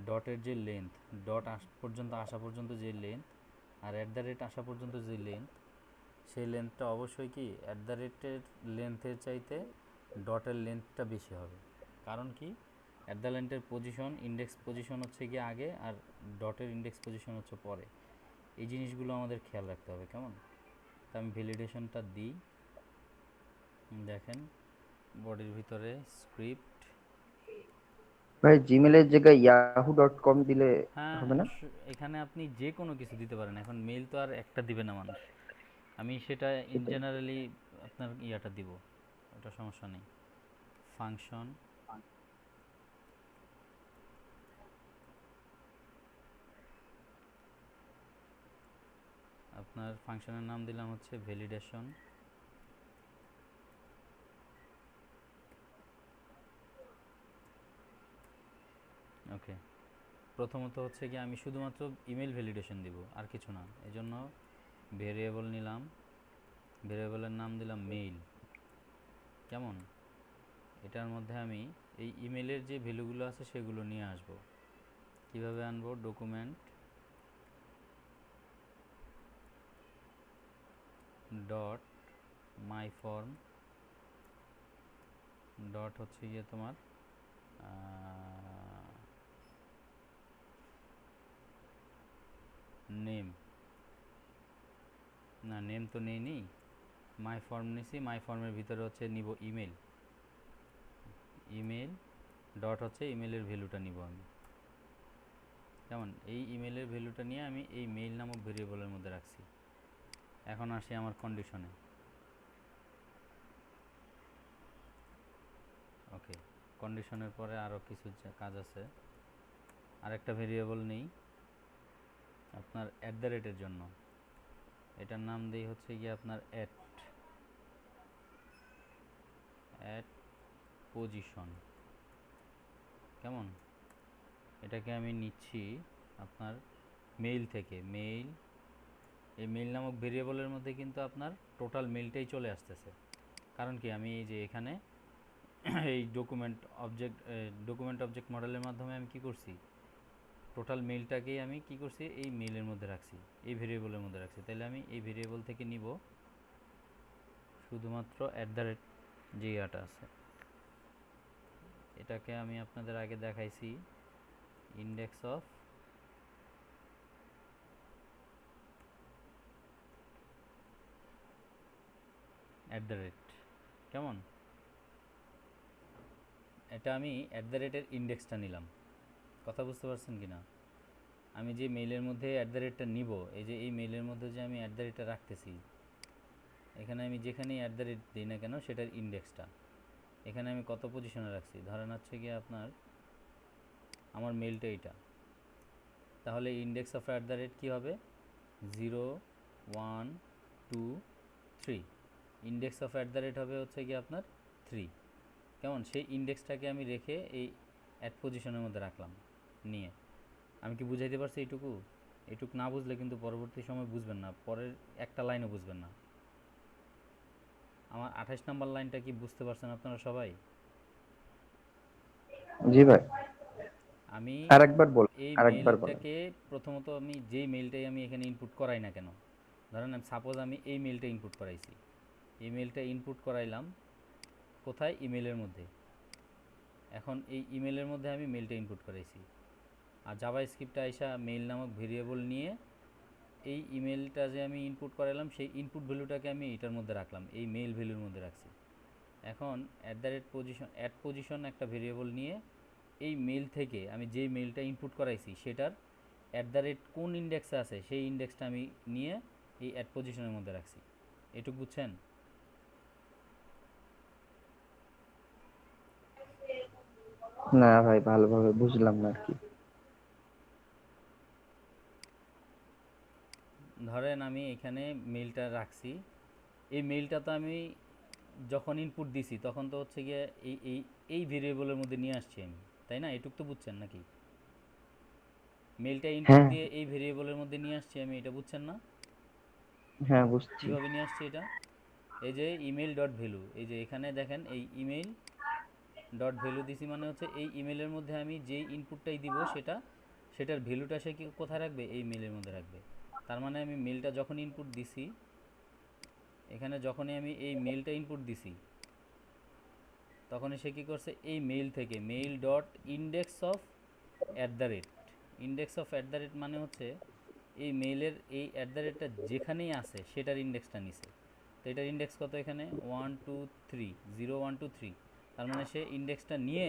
ডটের যে লেন্থ, ডট পর্যন্ত আসা পর্যন্ত যে লেন্থ, আর আসা পর্যন্ত যে লেন্থ, সেই লেন্থটা অবশ্যই কি লেন্থের চাইতে ডটের লেন্থটা বেশি হবে। কারণ কি, পজিশন, ইন্ডেক্স পজিশন হচ্ছে গিয়ে আগে, আর ডটের ইন্ডেক্স পজিশন হচ্ছে পরে। এই জিনিসগুলো আমাদের খেয়াল রাখতে হবে, কেমন? তা আমি ভ্যালিডেশনটা দিই, দেখেন বডির ভিতরে স্ক্রিপ্ট। ভাই জিমেলের জায়গায় yahoo.com দিলে হ্যাঁ, হবে না? এখানে আপনি যে কোনো কিছু দিতে পারেন। এখন মেইল তো আর একটা দিবে না মানুষ। আমি সেটা ইন সেটাই। জেনারেলি আপনার ইয়াটা দিব, ওটা সমস্যা নেই। ফাংশন, আপনার ফাংশনের নাম দিলাম হচ্ছে ভ্যালিডেশন। ওকে, প্রথমত হচ্ছে কি আমি শুধুমাত্র ইমেল ভ্যালিডেশন দিব, আর কিছু না। এজন্য ভেরিয়েবল নিলাম, ভেরিয়েবলের নাম দিলাম মেইল। কেমন? এটার মধ্যে আমি এই ইমেলের যে ভ্যালুগুলো আছে সেগুলো নিয়ে আসব। কিভাবে আনবো? ডকুমেন্ট ডট মাই ফর্ম ডট হচ্ছে গিয়ে তোমার নেম, না নেম তো নেই নি, মাই ফর্ম নিছি। মাই ফর্মের ভিতরে হচ্ছে নিব ইমেল, ইমেল ডট হচ্ছে ইমেলের ভ্যালুটা নিব আমি। যেমন এই ইমেলের ভ্যালুটা নিয়ে আমি এই মেইল নামক ভেরিয়েবলের মধ্যে রাখছি। এখন আসি আমার কন্ডিশনে। ওকে, কন্ডিশনের পরে আরও কিছু কাজ আছে। আরেকটা ভেরিয়েবল নেই আপনার অ্যাট দ্য রেটের জন্য, এটার নাম দিই হচ্ছে গিয়ে আপনার অ্যাট পজিশন। কেমন? এটাকে আমি নিচ্ছি আপনার মেইল থেকে। মেইল, এই মেইল নামক ভেরিয়েবলের মধ্যে কিন্তু আপনার টোটাল মেইলটাই চলে আসতেছে। কারণ কি, আমি এই যে এখানে এই ডকুমেন্ট অবজেক্ট মডেলের মাধ্যমে আমি কি করছি, টোটাল মেইলটাকেই আমি কি করছি এই মেইলের মধ্যে রাখছি, এই ভেরিয়েবলের মধ্যে রাখছি। তাহলে আমি এই ভেরিয়েবল থেকে নিব শুধুমাত্র অ্যাট দ্য রেট যে ইয়াটা আছে। এটাকে আমি আপনাদের আগে দেখাইছি, index of at the rate. কেমন? এটা আমি অ্যাট দ্য রেটের ইন্ডেক্সটা নিলাম। কথা বুঝতে পারছেন কি না? আমি যে মেইলের মধ্যে অ্যাট দ্য রেটটা নিব, এই যে এই মেইলের মধ্যে যে আমি অ্যাট দ্য রেটটা রাখতেছি, এখানে আমি যেখানেই অ্যাট দ্য রেট দিই না কেন সেটার ইন্ডেক্সটা এখানে আমি কত পজিশনে রাখছি। ধরেন হচ্ছে গিয়ে আপনার আমার মেইলটা এইটা, তাহলে index of at the rate কী হবে? 0 1 2 3। Index of at the rate হবে হচ্ছে গিয়ে আপনার 3। কেমন? সেই ইন্ডেক্সটাকে আমি রেখে এই অ্যাট পজিশনের মধ্যে রাখলাম নিয়ে। আমি কি বুঝাইতে পারছি এইটুকু? এইটুকু না বুঝলে কিন্তু পরবর্তী সময় বুঝবেন না, পরের একটা লাইনও বুঝবেন না। আমার 28 নম্বর লাইনটা কি বুঝতে পারছেন আপনারা সবাই? জি ভাই, আমি আরেকবার বল, এই আরেকবার বলেন। মেইলটাকে প্রথমত আমি যেই মেইলটাই আমি এখানে ইনপুট করাই না কেন, ধরেন সাপোজ আমি এই মেইলটা ইনপুট করাইছি, এই মেইলটা ইনপুট করাইলাম কোথায়? ইমেলের মধ্যে। এখন এই ইমেলের মধ্যে আমি মেইলটা ইনপুট করাইছি, আর জাভা স্ক্রিপ্টে আইসা মেইল নামক ভেরিয়েবল নিয়ে এই ইমেলটা যে আমি ইনপুট করাইলাম সেই ইনপুট ভ্যালুটাকে আমি এটার মধ্যে রাখলাম, এই মেইল ভ্যালুর মধ্যে রাখছি। এখন at the rate position, at position একটা ভেরিয়েবল নিয়ে এই মেইল থেকে আমি যেই মেইলটা ইনপুট করাইছি সেটার অ্যাট দ্য রেট কোন ইন্ডেক্সে আছে সেই ইন্ডেক্সটা আমি নিয়ে এই অ্যাট পজিশনের মধ্যে রাখছি। এটুকু বুঝছেন? না ভাই, ভালোভাবে বুঝলাম না আর কি। ধরেন আমি এখানে মেইলটা রাখছি, এই মেইলটা তো আমি যখন ইনপুট দিছি তখন তো হচ্ছে গিয়ে এই এই এই ভেরিয়েবলের মধ্যে নিয়ে আসছি আমি, তাই না? এটুক তো বুঝছেন নাকি? মেইলটা ইনপুট হ্যাঁ দিয়ে এই ভেরিয়েবলের মধ্যে নিয়ে আসছি আমি, এটা বুঝছেন না? হ্যাঁ, বুঝছি। কিভাবে নিয়ে আসছি এটা? এই যে ইমেল ডট ভ্যালু, এই যে এখানে দেখেন এই ইমেল ডট ভ্যালু দিছি, মানে হচ্ছে এই ইমেলের মধ্যে আমি যেই ইনপুটটাই দিব সেটার ভ্যালুটা সে কি কোথায় রাখবে? এই মেলের মধ্যে রাখবে। তার মানে আমি মেলটা যখন ইনপুট দিছি, এখানে যখনই আমি এই মেলটা ইনপুট দিছি তখনই সে কী করছে? এই মেইল থেকে mail dot index of at the rate, index of at the rate মানে হচ্ছে এই মেইলের এই অ্যাট দ্য রেটটা যেখানেই আছে সেটার ইন্ডেক্সটা নিছে। তো এটার ইন্ডেক্স কত এখানে 1 2 3 0 1 2 3, তার মানে সে ইন্ডেক্সটা নিয়ে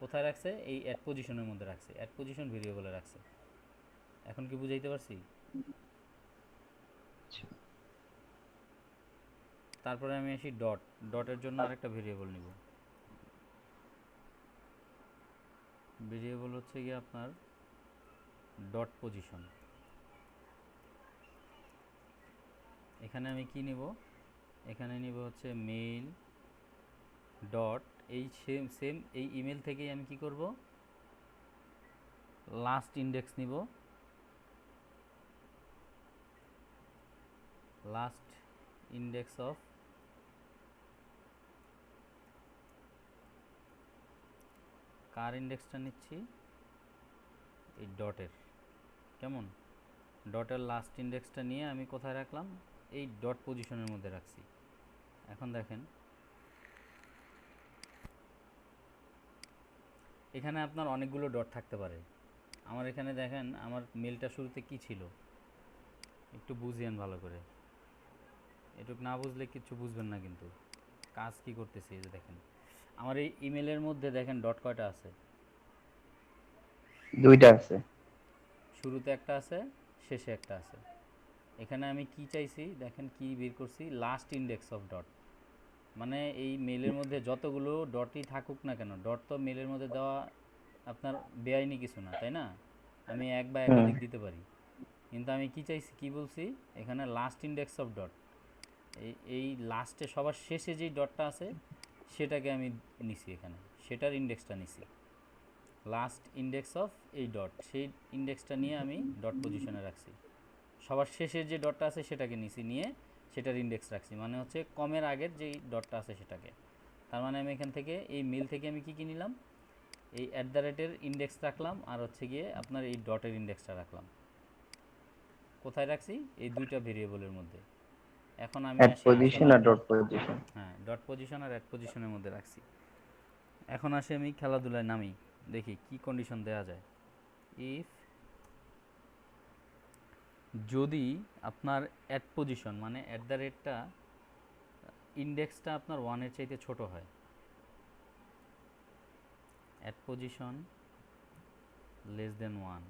কোথায় রাখছে, এই অ্যাড পজিশনের মধ্যে রাখছে, অ্যাড পজিশন ভেরিয়েবলে রাখছে। এখন কি বুঝাইতে পারছি? তারপরে আমি আসি ডটের জন্য আরেকটা ভেরিয়েবল নিব। ভেরিয়েবল হচ্ছে গিয়ে আপনার ডট পজিশন। এখানে আমি কি নিব, এখানে নিব হচ্ছে মেইল ডট, এই সেম এই ইমেল থেকেই আমি কি করব, লাস্ট ইন্ডেক্স নিব, লাস্ট ইন্ডেক্স অফ কার ইন্ডেক্সটা নিচ্ছি, এই ডটের। কেমন, ডটের লাস্ট ইন্ডেক্সটা নিয়ে আমি কোথায় রাখলাম, এই ডট পজিশনের মধ্যে রাখছি। এখন দেখেন এখানে আপনার অনেকগুলো ডট থাকতে পারে। আমার এখানে দেখেন আমার মেলটা শুরুতে কি ছিল, একটু বুঝিয়েন ভালো করে, এটুক না বুঝলে কিচ্ছু বুঝবেন না কিন্তু কাজ কি করতেছি। এই যে দেখেন আমার এই ইমেলের মধ্যে দেখেন ডট কয়টা আছে, 2টা আছে। শুরুতে একটা আছে, শেষে একটা আছে। এখানে আমি কি চাইছি দেখেন, কি বের করছি, লাস্ট ইন্ডেক্স অফ ডট। মানে এই মেলের মধ্যে যতগুলো ডটই থাকুক না কেন, ডট তো মেলের মধ্যে দেওয়া আপনার বেআইনি কিছু না, তাই না? আমি এক বা একাধিক দিতে পারি, কিন্তু আমি কি চাইছি, কি বলছি এখানে, লাস্ট ইন্ডেক্স অফ ডট। এই লাস্টে সবার শেষে যেই ডটটা আছে সেটাকে আমি নিছি, এখানে সেটার ইন্ডেক্সটা নিছি, লাস্ট ইন্ডেক্স অফ এই ডট, সেই ইন্ডেক্সটা নিয়ে আমি ডট পজিশনে রাখছি। সবার শেষের যে ডটটা আছে সেটাকে নিছি, নিয়ে সেটার ইন্ডেক্স রাখছি, মানে হচ্ছে কমের আগের যেই ডটটা আছে সেটাকে। তার মানে আমি এখান থেকে এই মেল থেকে আমি কি নিলাম, এই অ্যাট দ্য রেটের ইন্ডেক্স রাখলাম, আর হচ্ছে গিয়ে আপনার এই ডটের ইন্ডেক্সটা রাখলাম। কোথায় রাখছি, এই দুইটা ভেরিয়েবলের মধ্যে। এখন আমি অ্যাড আসি পজিশন আর ডট পজিশন। হ্যাঁ, ডট পজিশন আর অ্যাড পজিশনের মধ্যে রাখছি। এখন আসি আমি খেলাধুলায় নামি, দেখি কি কন্ডিশন দেয়া যায়। ইফ যদি আপনার অ্যাড পজিশন মানে অ্যাট দ্য রেটটা ইন্ডেক্সটা আপনার 1-এর চাইতে ছোট হয়, অ্যাড পজিশন লেস দেন 1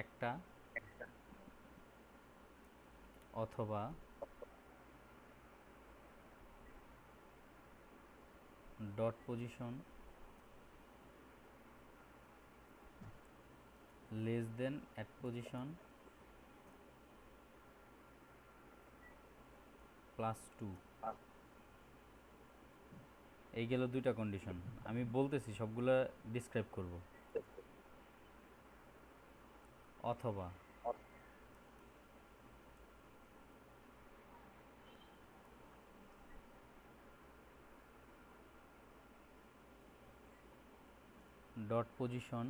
একটা, অথবা dot position less then at position +2। এই গেল দুইটা কন্ডিশন, আমি বলতেছি সবগুলা ডিসক্রাইব করব। অথবা dot position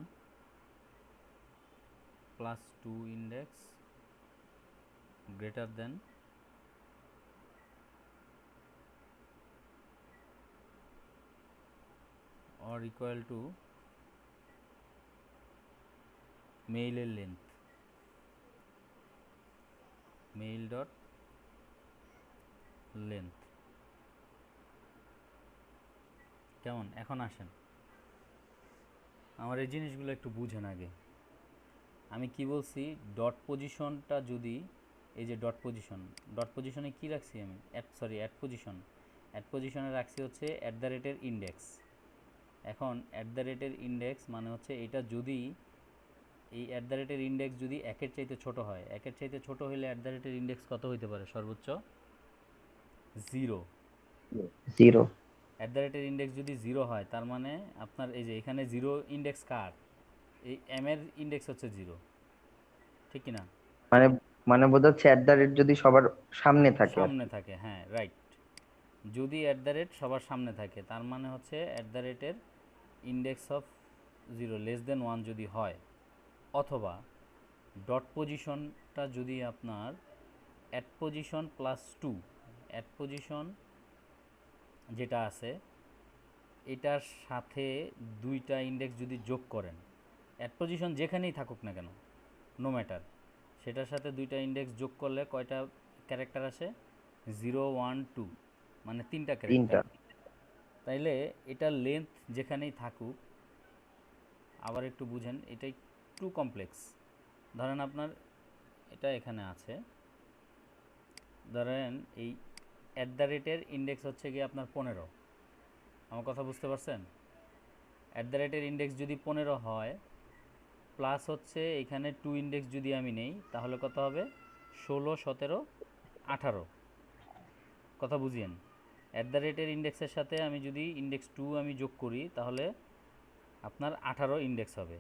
+2 index greater than or equal to মেইলের লেন্থ, মেইল ডট লেন্থ। কেমন, এখন আসেন আমার এই জিনিসগুলো একটু বুঝেন আগে। আমি কি বলছি, ডট পজিশনটা যদি, এই যে ডট পজিশনে কি রাখছি আমি, অ্যাড পজিশনে রাখছি হচ্ছে অ্যাট দ্য রেটের ইন্ডেক্স। এখন অ্যাট দ্য রেটের ইন্ডেক্স মানে হচ্ছে এটা যদি, এই অ্যাট দ্য রেটের ইন্ডেক্স যদি 1-এর চাইতে ছোট হয়, 1-এর চাইতে ছোট হলে অ্যাট দ্য রেটের ইন্ডেক্স কত হইতে পারে, সর্বোচ্চ 0। 0। অ্যাট দ্য রেটের ইন্ডেক্স যদি 0 হয়, তার মানে আপনার এই যে এখানে 0 ইন্ডেক্স কার, এই এম এর ইন্ডেক্স হচ্ছে 0, ঠিক কিনা? মানে মানে বোঝাচ্ছে অ্যাট দ্য রেট যদি সবার সামনে থাকে আর সামনে কি। থাকে, হ্যাঁ রাইট। যদি অ্যাট দ্য রেট সবার সামনে থাকে, তার মানে হচ্ছে অ্যাট দ্য রেটের ইন্ডেক্স অফ 0 লেস দেন 1 যদি হয়, অথবা ডট পজিশনটা যদি আপনার অ্যাট পজিশন +2, অ্যাট পজিশন যেটা আছে এটার সাথে দুইটা ইন্ডেক্স যদি যোগ করেন, অ্যাট পজিশন যেখানেই থাকুক না কেন, নো ম্যাটার, সেটার সাথে দুইটা ইন্ডেক্স যোগ করলে কয়টা ক্যারেক্টার আসে, 0 1 2 মানে 3টা তিনটা। ক্যারেক্টার। তাইলে এটার লেন্থ যেখানেই থাকুক, আবার একটু বুঝেন, এটা একটু কমপ্লেক্স। ধরেন আপনার এটা এখানে আছে, ধরেন এই অ্যাট দ্য রেটের ইন্ডেক্স হচ্ছে গিয়ে আপনার 15। আমার কথা বুঝতে পারছেন? অ্যাট দ্য রেটের ইন্ডেক্স যদি 15 হয়, প্লাস হচ্ছে এখানে 2 ইন্ডেক্স যদি আমি নেই, তাহলে কত হবে? 16 17 18। কথা বুঝিয়েন। অ্যাট দ্য রেটের ইন্ডেক্সের সাথে আমি যদি ইন্ডেক্স 2 আমি যোগ করি, তাহলে আপনার 18 ইন্ডেক্স হবে।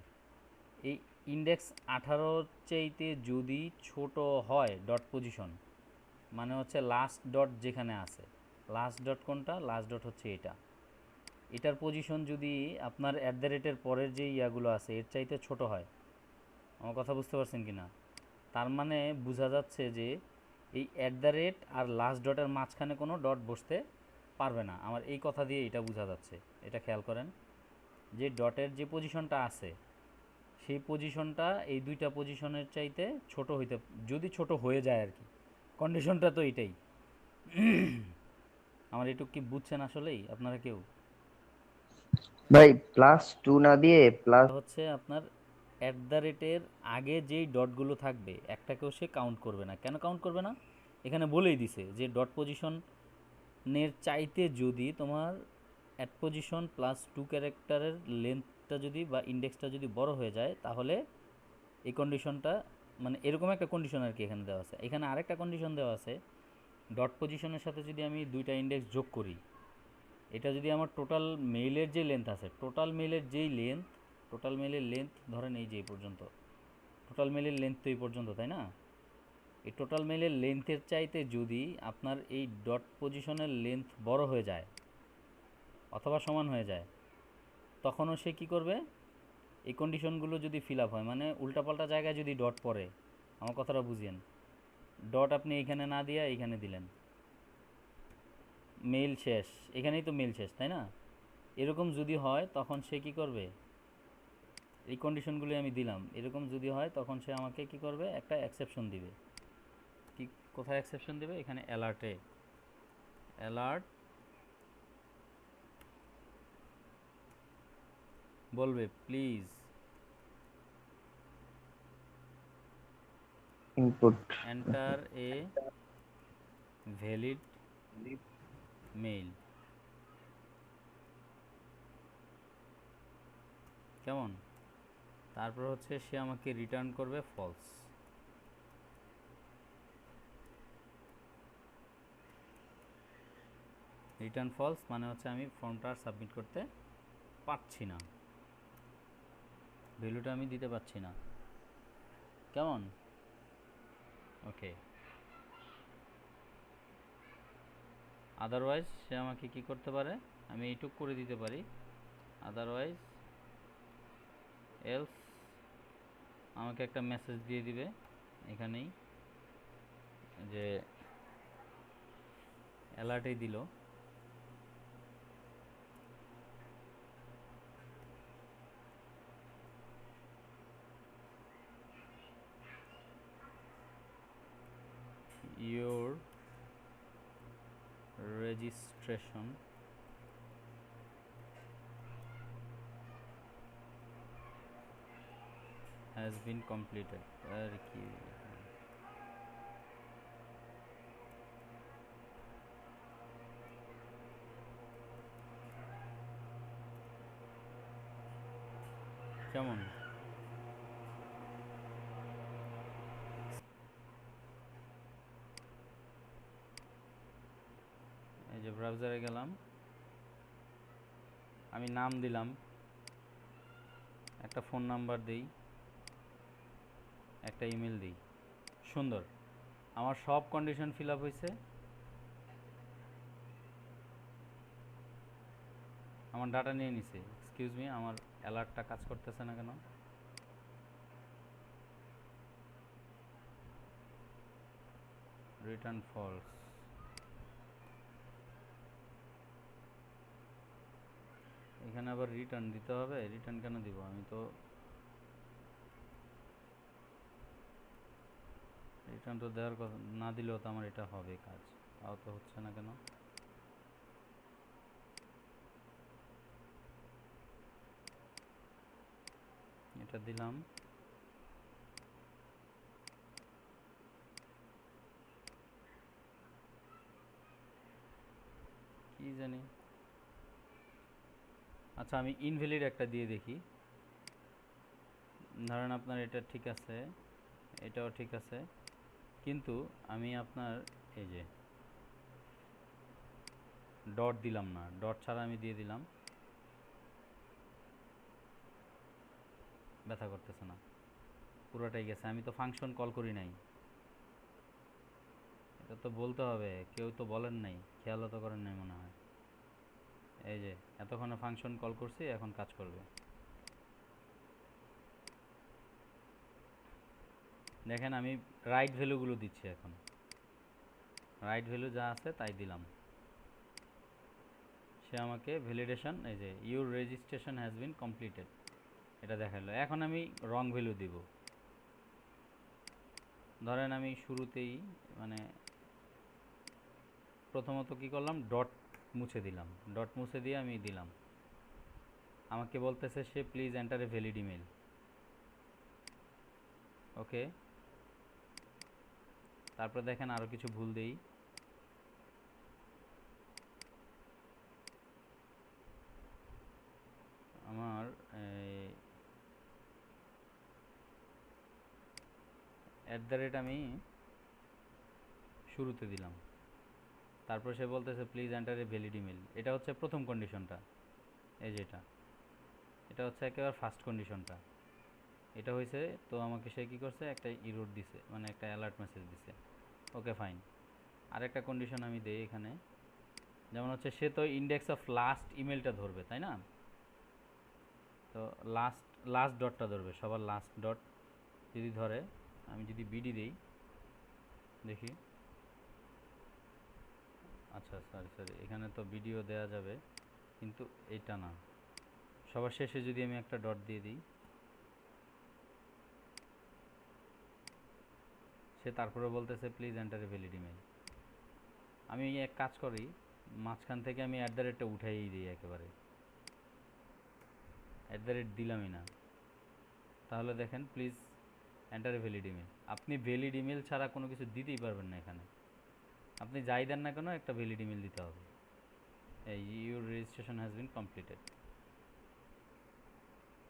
এই ইন্ডেক্স 18 চাইতে যদি ছোট হয় ডট পজিশন, মানে হচ্ছে লাস্ট ডট যেখানে আছে, লাস্ট ডট কোনটা? লাস্ট ডট হচ্ছে এটা। এটার পজিশন যদি আপনার অ্যাট দ্য রেটের পরের যে ইয়াগুলো আছে এর চাইতে ছোট হয়, আমার কথা বুঝতে পারছেন কি না? তার মানে বোঝা যাচ্ছে যে এই অ্যাট দ্য রেট আর লাস্ট ডটের মাঝখানে কোনো ডট বসতে পারবে না। আমার এই কথা দিয়ে এটা বোঝা যাচ্ছে। এটা খেয়াল করেন যে ডটের যে পজিশনটা আছে, সেই পজিশনটা এই দুইটা পজিশনের চাইতে ছোট হইতে, যদি ছোট হয়ে যায় আর কি, কন্ডিশনটা তো এটাই। আমার এটুকু কি বুঝছেন আসলেই আপনারা কেউ? ভাই +2 না দিয়ে প্লাস। হচ্ছে আপনার অ্যাট দ্য রেটের আগে যেই ডটগুলো থাকবে একটাকেও সে কাউন্ট করবে না। কেন কাউন্ট করবে না? এখানে বলেই দিছে যে ডট পজিশনের চাইতে যদি তোমার অ্যাট পজিশন প্লাস 2 ক্যারেক্টারের লেন্থটা যদি বা ইন্ডেক্সটা যদি বড় হয়ে যায়, তাহলে এই কন্ডিশনটা, মানে এরকম একটা কন্ডিশন আর কি এখানে দেওয়া আছে। এখানে আরেকটা কন্ডিশন দেওয়া আছে, ডট পজিশনের সাথে যদি আমি দুইটা ইন্ডেক্স যোগ করি, এটা যদি আমার টোটাল মেইলের যে লেন্থ আছে, টোটাল মেইলের যেই লেন্থ, টোটাল মেইলের লেন্থ ধরেন এই যে এই পর্যন্ত, টোটাল মেইলের লেন্থ তো এই পর্যন্ত, তাই না? এই টোটাল মেইলের লেন্থের চাইতে যদি আপনার এই ডট পজিশনের লেন্থ বড় হয়ে যায় অথবা সমান হয়ে যায়, তখনও সে কী করবে? এই কন্ডিশনগুলো যদি ফিল আপ হয়, মানে উল্টাপাল্টা জায়গায় যদি ডট পড়ে, আমার কথাটা বুঝিয়েন, ডট আপনি এখানে না দিয়ে এইখানে দিলেন, মেইল শেষ, এখানেই তো মেইল শেষ, তাই না? এরকম যদি হয় তখন সে কি করবে? এই কন্ডিশনগুলি আমি দিলাম, এরকম যদি হয় তখন সে আমাকে কি করবে? একটা এক্সেপশন দিবে। কি, কোথায় এক্সেপশন দিবে? এখানে অ্যালার্টে, অ্যালার্ট বলবে please input. Enter a valid mail. কেমন? তারপর হচ্ছে সে আমাকে রিটার্ন করবে ফলস। রিটার্ন ফলস মানে হচ্ছে আমি ফর্মটা আর সাবমিট করতে পারছি না, ভ্যালুটা আমি দিতে পারছি না। কেমন? ওকে। আদারওয়াইজ সে আমাকে কি করতে পারে? আমি এইটুক করে দিতে পারি, আদারওয়াইজ এলস আমাকে একটা মেসেজ দিয়ে দিবে এখানেই, যে অ্যালার্টেই দিল, your registration has been completed। আর কি কেমন? এই যে ব্রাউজারে গেলাম, আমি নাম দিলাম, একটা ফোন নাম্বার দিই, একটা ইমেল দিই, সুন্দর, আমার সব কন্ডিশন ফিল আপ হয়েছে। আমার ডাটা নিয়ে নিছে। এক্সকিউজ মি, আমার অ্যালার্টটা কাজ করতেছে না কেন? Return false. এখানে আবার রিটার্ন দিতে হবে। রিটার্ন কেন দিব? আমি তো রিটার্ন তো দেওয়ার কথা না দিলেও তো আমার এটা হবে কাজ, তাও তো হচ্ছে না কেন? এটা দিলাম, কি জানি। আচ্ছা আমি ইনভ্যালিড একটা দিয়ে দেখি। ধরেন আপনার এটা ঠিক আছে, এটাও ঠিক আছে, কিন্তু আমি আপনার এই যে ডট দিলাম না, ডট ছাড়া আমি দিয়ে দিলাম, ব্যথা করতেছে না, পুরোটাই গেছে। আমি তো ফাংশন কল করি নাই, এটা তো বলতে হবে, কেউ তো বলেন নাই, খেয়ালও তো করেন নাই মনে হয়। এই যে এতক্ষণে ফাংশন কল করছি, এখন কাজ করবে। দেখেন আমি রাইট ভ্যালুগুলো দিচ্ছি, এখন রাইট ভ্যালু যা আছে তাই দিলাম, সে আমাকে ভ্যালিডেশন, এই যে your registration has been completed এটা দেখালো। এখন আমি রং ভ্যালু দিব। ধরেন আমি শুরুতেই মানে প্রথমত কি করলাম, ডট মুছে দিলাম, ডট মুছে দিয়ে আমি দিলাম, আমাকে বলতেছে সে please enter a valid email. Okay, তারপর দেখেন আরও কিছু ভুল দেই। আমার অ্যাট দ্য রেট আমি শুরুতে দিলাম, তারপর সে বলতেছে please enter a valid email. এটা হচ্ছে প্রথম কন্ডিশনটা, এই যেটা, এটা হচ্ছে একেবারে ফার্স্ট কন্ডিশনটা। এটা হয়েছে তো আমাকে সে কী করছে, একটা ইরোর দিছে, মানে একটা অ্যালার্ট মেসেজ দিছে। ওকে ফাইন, আরেকটা কন্ডিশন আমি দেই এখানে, যেমন হচ্ছে সে তো ইন্ডেক্স অফ লাস্ট ইমেলটা ধরবে, তাই না? তো লাস্ট লাস্ট ডটটা ধরবে, সবার লাস্ট ডট যদি ধরে, আমি যদি বিডি দিই, দেখি, আচ্ছা সরি এখানে তো ভিডিও দেয়া যাবে, কিন্তু এটা না, সবার শেষে যদি আমি একটা ডট দিয়ে দিই, সে তারপরে বলতেছে please enter a valid email. আমি এক কাজ করি, মাঝখান থেকে আমি অ্যাট দ্য রেটটা উঠাইই দিই, একেবারে অ্যাট দ্য রেট দিলামই না, তাহলে দেখেন please enter a valid email. আপনি ভ্যালিড ইমেল ছাড়া কোনো কিছু দিতেই পারবেন না এখানে, আপনি যাই দেন না কেন একটা ভ্যালিড ইমেল দিতে হবে। এই your registration has been completed.